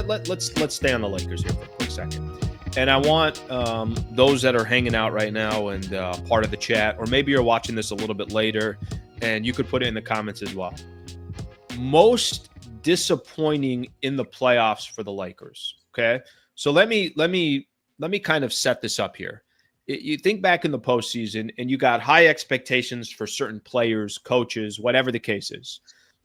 let's stay on the Lakers here for a quick second. And I want those that are hanging out right now and part of the chat, or maybe you're watching this a little bit later, and you could put it in the comments as well. Most disappointing in the playoffs for the Lakers. Okay, so let me kind of set this up here. You think back in the postseason, and you got high expectations for certain players, coaches, whatever the case is.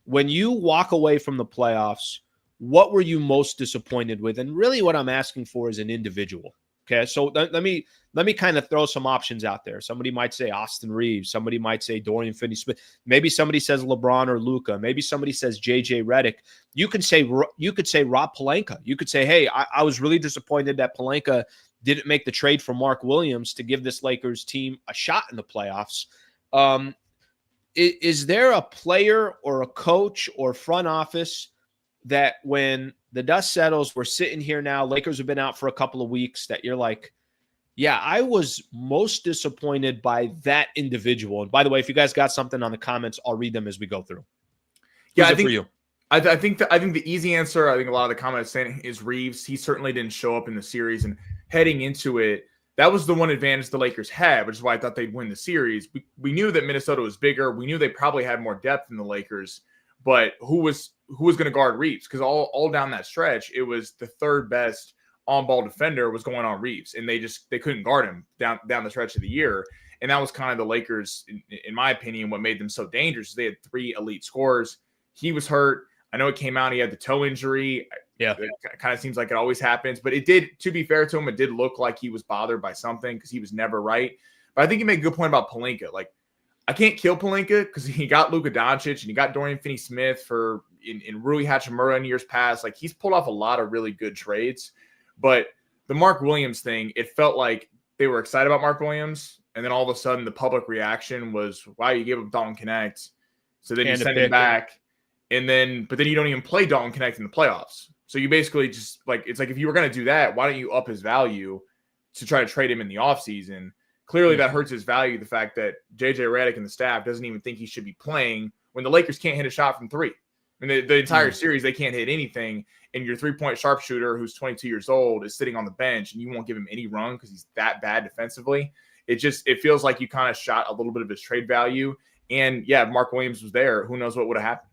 When you walk away from the playoffs, what were you most disappointed with? And really what I'm asking for is an individual. Okay, so let me kind of throw some options out there. Somebody might say Austin Reeves. Somebody might say Dorian Finney-Smith. Maybe somebody says LeBron or Luka. Maybe somebody says JJ Redick. You could say Rob Pelinka. You could say, hey, I was really disappointed that Pelinka didn't make the trade for Mark Williams to give this Lakers team a shot in the playoffs. Is there a player or a coach or front office that when the dust settles, we're sitting here now, Lakers have been out for a couple of weeks, that you're like, yeah, I was most disappointed by that individual? And by the way, if you guys got something on the comments, I'll read them as we go through. Yeah, I think for you. I think the easy answer, I think a lot of the comments saying, is Reeves. He certainly didn't show up in the series, and heading into it, that was the one advantage the Lakers had, which is why I thought they'd win the series. We knew that Minnesota was bigger. We knew they probably had more depth than the Lakers, but who was going to guard Reeves? Because all down that stretch, it was the third best on-ball defender was going on Reeves, and they couldn't guard him down the stretch of the year. And that was kind of the Lakers, in my opinion, what made them so dangerous. They had three elite scorers. He was hurt. I know it came out. He had the toe injury. Yeah, it kind of seems like it always happens, but it did. To be fair to him, it did look like he was bothered by something because he was never right. But I think you made a good point about Pelinka. Like, I can't kill Pelinka because he got Luka Doncic and he got Dorian Finney-Smith in Rui Hachimura in years past. Like, he's pulled off a lot of really good trades. But the Mark Williams thing, it felt like they were excited about Mark Williams, and then all of a sudden the public reaction was, "Wow, you gave him Dalton Connect," so then you send him back, but then you don't even play Dalton Connect in the playoffs. So you basically just it's like if you were going to do that, why don't you up his value to try to trade him in the offseason? Clearly that hurts his value, the fact that JJ Redick and the staff doesn't even think he should be playing when the Lakers can't hit a shot from three. I mean, the entire series, they can't hit anything, and your three-point sharpshooter who's 22 years old is sitting on the bench, and you won't give him any run because he's that bad defensively. It feels like you kind of shot a little bit of his trade value. And, yeah, if Mark Williams was there, who knows what would have happened.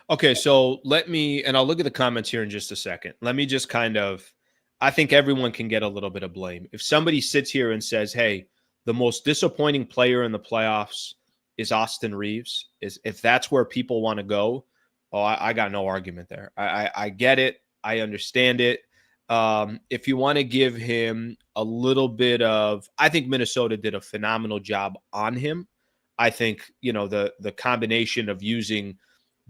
Okay, so and I'll look at the comments here in just a second. Let me just I think everyone can get a little bit of blame. If somebody sits here and says, hey, the most disappointing player in the playoffs is Austin Reeves, if that's where people want to go, I got no argument there. I get it. I understand it. If you want to give him a little bit I think Minnesota did a phenomenal job on him. I think, the combination of using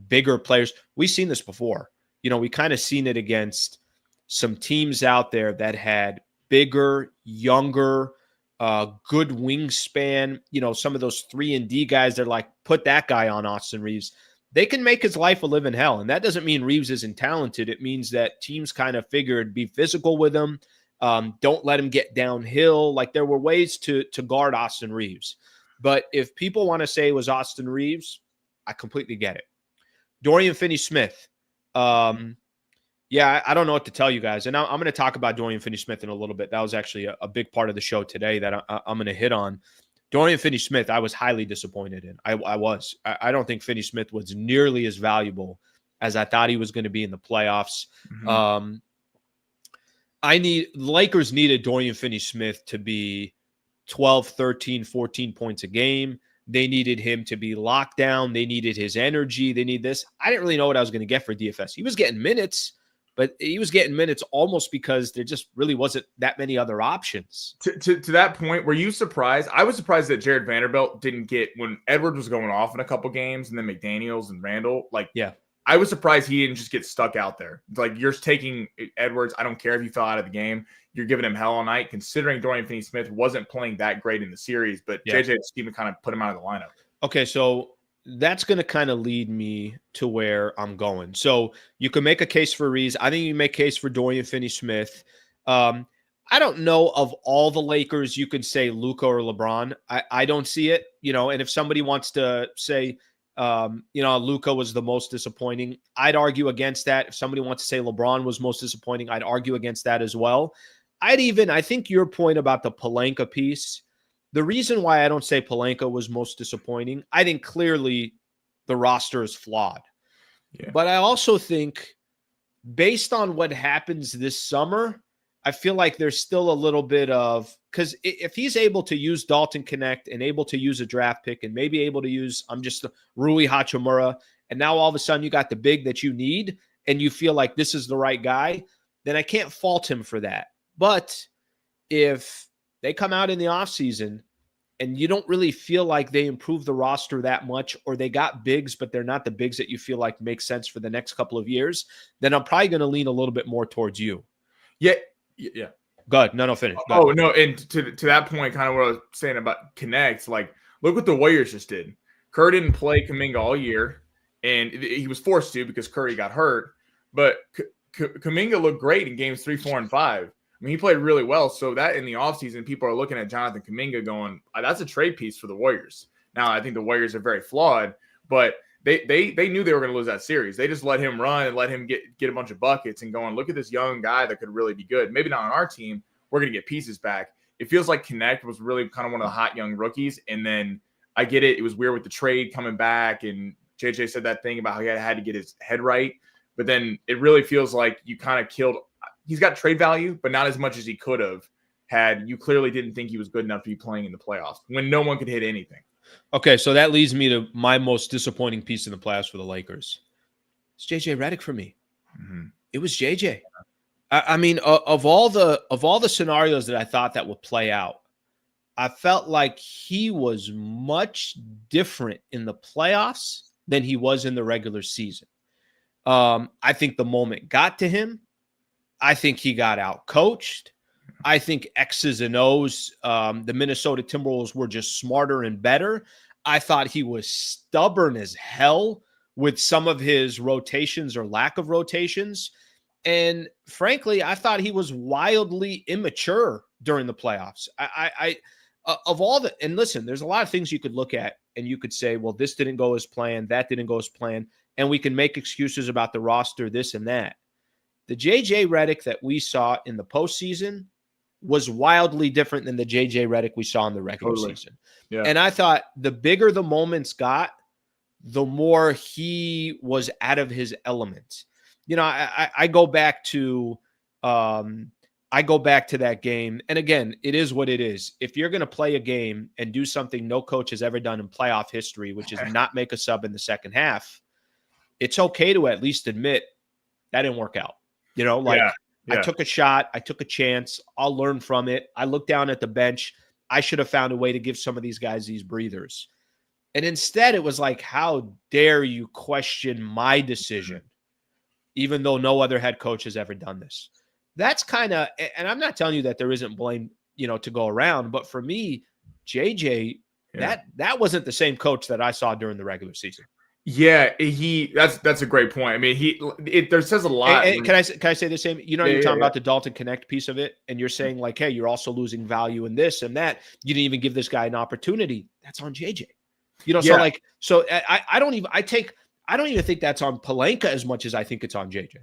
bigger players, we've seen this before. We kind of seen it against some teams out there that had bigger, younger, good wingspan. Some of those 3-and-D guys, they're like, put that guy on Austin Reeves. They can make his life a living hell. And that doesn't mean Reeves isn't talented. It means that teams kind of figured be physical with him. Don't let him get downhill. Like, there were ways to guard Austin Reeves. But if people want to say it was Austin Reeves, I completely get it. Dorian Finney-Smith. I don't know what to tell you guys. And I'm going to talk about Dorian Finney-Smith in a little bit. That was actually a big part of the show today that I'm going to hit on. Dorian Finney-Smith, I was highly disappointed in. I was. I don't think Finney-Smith was nearly as valuable as I thought he was going to be in the playoffs. Mm-hmm. Lakers needed Dorian Finney-Smith to be 12, 13, 14 points a game. They needed him to be locked down. They needed his energy. They need this. I didn't really know what I was going to get for DFS. He was getting minutes, but he was getting minutes almost because there just really wasn't that many other options. To that point, were you surprised? I was surprised that Jared Vanderbilt didn't get, when Edwards was going off in a couple games and then McDaniels and Randall. I was surprised he didn't just get stuck out there. Like, you're taking Edwards. I don't care if you fell out of the game. You're giving him hell all night, considering Dorian Finney-Smith wasn't playing that great in the series, but JJ Steven kind of put him out of the lineup. Okay, so that's going to kind of lead me to where I'm going. So you can make a case for Reeves. I think you make a case for Dorian Finney-Smith. I don't know of all the Lakers you could say Luka or LeBron. I don't see it, and if somebody wants to say Luka was the most disappointing. I'd argue against that. If somebody wants to say LeBron was most disappointing, I'd argue against that as well. I think your point about the Pelinka piece, the reason why I don't say Pelinka was most disappointing, I think clearly the roster is flawed. Yeah. But I also think based on what happens this summer, I feel like there's still a little bit of, because if he's able to use Dalton Connect and able to use a draft pick and maybe able to use, Rui Hachimura, and now all of a sudden you got the big that you need and you feel like this is the right guy, then I can't fault him for that. But if they come out in the offseason and you don't really feel like they improve the roster that much, or they got bigs, but they're not the bigs that you feel like make sense for the next couple of years, then I'm probably going to lean a little bit more towards you. Yeah. Go ahead. No, finish. Oh, no. And to that point, kind of what I was saying about Connect, like, look what the Warriors just did. Kerr didn't play Kuminga all year, and he was forced to because Curry got hurt. But Kuminga looked great in games 3, 4, and 5. I mean, he played really well. So that in the offseason, people are looking at Jonathan Kuminga going, that's a trade piece for the Warriors. Now, I think the Warriors are very flawed, but they knew they were going to lose that series. They just let him run and let him get a bunch of buckets and going, look at this young guy that could really be good. Maybe not on our team. We're going to get pieces back. It feels like Connect was really kind of one of the hot young rookies. And then I get it. It was weird with the trade coming back. And JJ said that thing about how he had to get his head right. But then it really feels like you kind of killed – he's got trade value, but not as much as he could have had. You clearly didn't think he was good enough to be playing in the playoffs when no one could hit anything. Okay, so that leads me to my most disappointing piece in the playoffs for the Lakers. It's JJ Redick for me. Mm-hmm. It was JJ. I mean, of all the scenarios that I thought that would play out, I felt like he was much different in the playoffs than he was in the regular season. I think the moment got to him. I think he got out coached. I think X's and O's, the Minnesota Timberwolves were just smarter and better. I thought he was stubborn as hell with some of his rotations or lack of rotations. And frankly, I thought he was wildly immature during the playoffs. And listen, there's a lot of things you could look at and you could say, well, this didn't go as planned, that didn't go as planned. And we can make excuses about the roster, this and that. The JJ Redick that we saw in the postseason was wildly different than the JJ Redick we saw in the regular season. Yeah. And I thought the bigger the moments got, the more he was out of his element. I go back to that game. And again, it is what it is. If you're going to play a game and do something no coach has ever done in playoff history, which is not make a sub in the second half, it's okay to at least admit that didn't work out. I took a shot. I took a chance. I'll learn from it. I looked down at the bench. I should have found a way to give some of these guys these breathers. And instead, it was like, how dare you question my decision, even though no other head coach has ever done this. That's kind of, and I'm not telling you that there isn't blame, to go around. But for me, JJ, that wasn't the same coach that I saw during the regular season. Yeah, that's a great point. I mean, there says a lot. And can I say the same? You're talking about the Dalton Connect piece of it, and you're saying like, hey, you're also losing value in this and that. You didn't even give this guy an opportunity. That's on JJ. I don't even think that's on Pelinka as much as I think it's on JJ.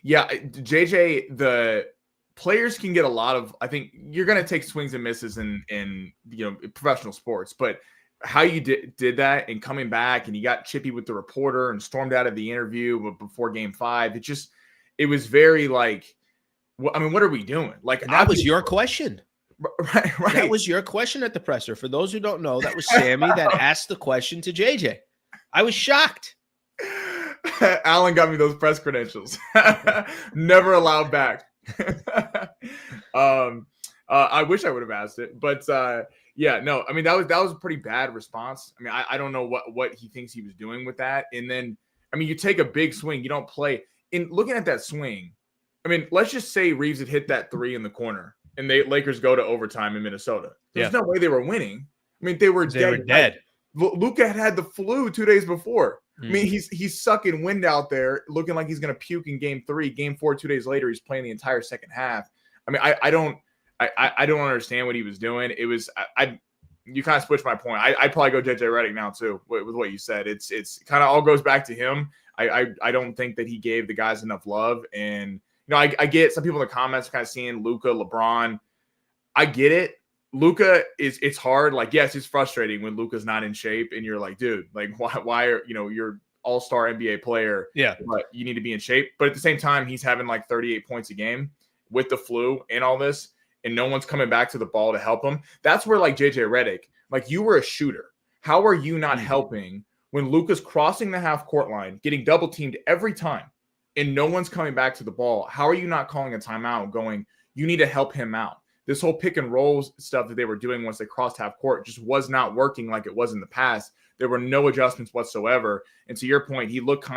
Yeah, JJ, the players can get a lot of. I think you're going to take swings and misses in professional sports, but how you did that and coming back and you got chippy with the reporter and stormed out of the interview before game 5. It was very like, what are we doing? Like, and that was your question. Right. That was your question at the presser. For those who don't know, that was Sammy that asked the question to JJ. I was shocked. Alan got me those press credentials. Never allowed back. I wish I would have asked it, but yeah, no, I mean, that was a pretty bad response. I mean, I don't know what he thinks he was doing with that. And then, I mean, you take a big swing, you don't play. In looking at that swing, I mean, let's just say Reeves had hit that 3 in the corner and the Lakers go to overtime in Minnesota. There's no way they were winning. I mean, they were dead. Luka had the flu 2 days before. I mean, he's sucking wind out there, looking like he's going to puke in game 3. Game 4, 2 days later, he's playing the entire second half. I mean, I don't understand what he was doing. It was you kind of switched my point. I'd probably go JJ Redick now too with what you said. It's kind of all goes back to him. I don't think that he gave the guys enough love. And I get some people in the comments kind of seeing Luka, LeBron. I get it. Luka it's hard. Like, yes, it's frustrating when Luka's not in shape and you're like, dude, like why are you're all-star NBA player, but you need to be in shape. But at the same time, he's having like 38 points a game with the flu and all this, and no one's coming back to the ball to help him. That's where like JJ Redick, like you were a shooter. How are you not helping when Luka's crossing the half court line, getting double teamed every time, and no one's coming back to the ball? How are you not calling a timeout going, you need to help him out? This whole pick and roll stuff that they were doing once they crossed half court just was not working like it was in the past. There were no adjustments whatsoever. And to your point, he looked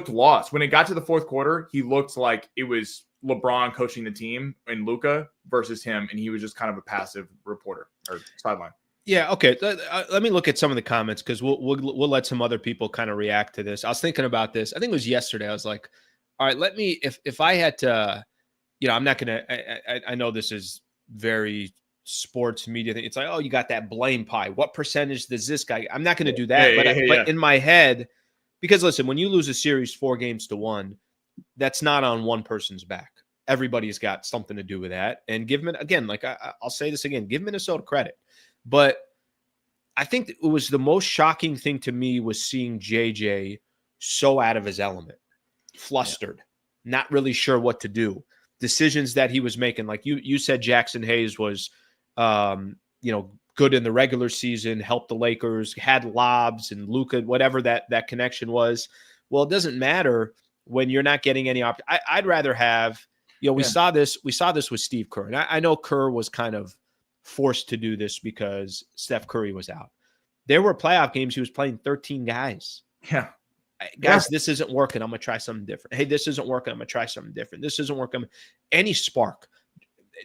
lost. When it got to the fourth quarter, he looked like it was LeBron coaching the team and Luka versus him, and he was just kind of a passive reporter or sideline. Yeah, okay. Let me look at some of the comments because we'll let some other people kind of react to this. I was thinking about this. I think it was yesterday. I was like, all right, let me if I had to, I'm not gonna. I know this is very sports media thing. It's like, oh, you got that blame pie. What percentage does this guy? I'm not going to do that. But in my head, because listen, when you lose a series 4-1, that's not on one person's back. Everybody's got something to do with that. And give them again, like I'll say this again, give Minnesota credit. But I think it was the most shocking thing to me was seeing JJ so out of his element, flustered, not really sure what to do. Decisions that he was making, like you said, Jackson Hayes was good in the regular season, helped the Lakers, had lobs and Luka, whatever that connection was. Well, it doesn't matter when you're not getting any I'd rather have, we saw this with Steve Kerr. And I know Kerr was kind of forced to do this because Steph Curry was out. There were playoff games he was playing 13 guys. Yeah. Guys, this isn't working. I'm going to try something different. Hey, this isn't working. I'm going to try something different. This isn't working. Any spark.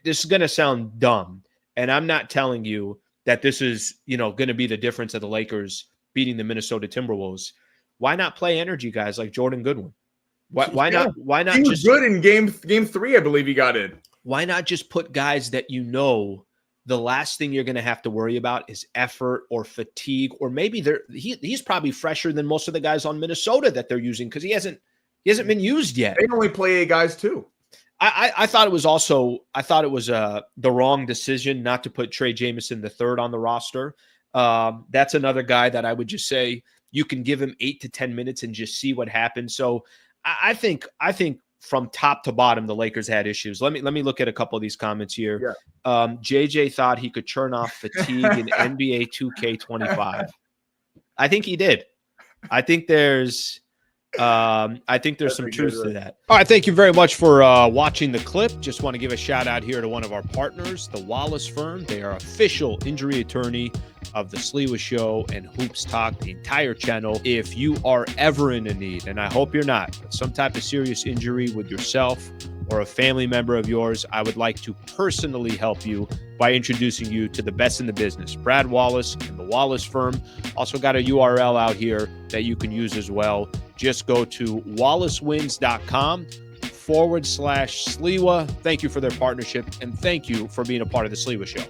This is going to sound dumb. And I'm not telling you that this is, going to be the difference of the Lakers beating the Minnesota Timberwolves. Why not play energy guys like Jordan Goodwin? Why not? Why not? He was good in game 3, I believe he got in. Why not just put guys that the last thing you're going to have to worry about is effort or fatigue, or maybe he's probably fresher than most of the guys on Minnesota that they're using because he hasn't been used yet. They only play 8 guys too. I thought it was the wrong decision not to put Trey Jamison III on the roster. That's another guy that I would just say you can give him 8 to 10 minutes and just see what happens. So I think from top to bottom, the Lakers had issues. Let me look at a couple of these comments here. Yeah. JJ thought he could turn off fatigue in NBA 2K25. I think he did. I think there's some truth to that. All right. Thank you very much for watching the clip. Just want to give a shout out here to one of our partners, the Wallace Firm. They are official injury attorney of the Sliwa Show and Hoops Talk, the entire channel. If you are ever in a need, and I hope you're not, but some type of serious injury with yourself or a family member of yours, I would like to personally help you by introducing you to the best in the business, Brad Wallace and the Wallace Firm. Also got a URL out here that you can use as well. Just go to wallacewins.com/Sliwa. Thank you for their partnership, and thank you for being a part of the Sliwa Show.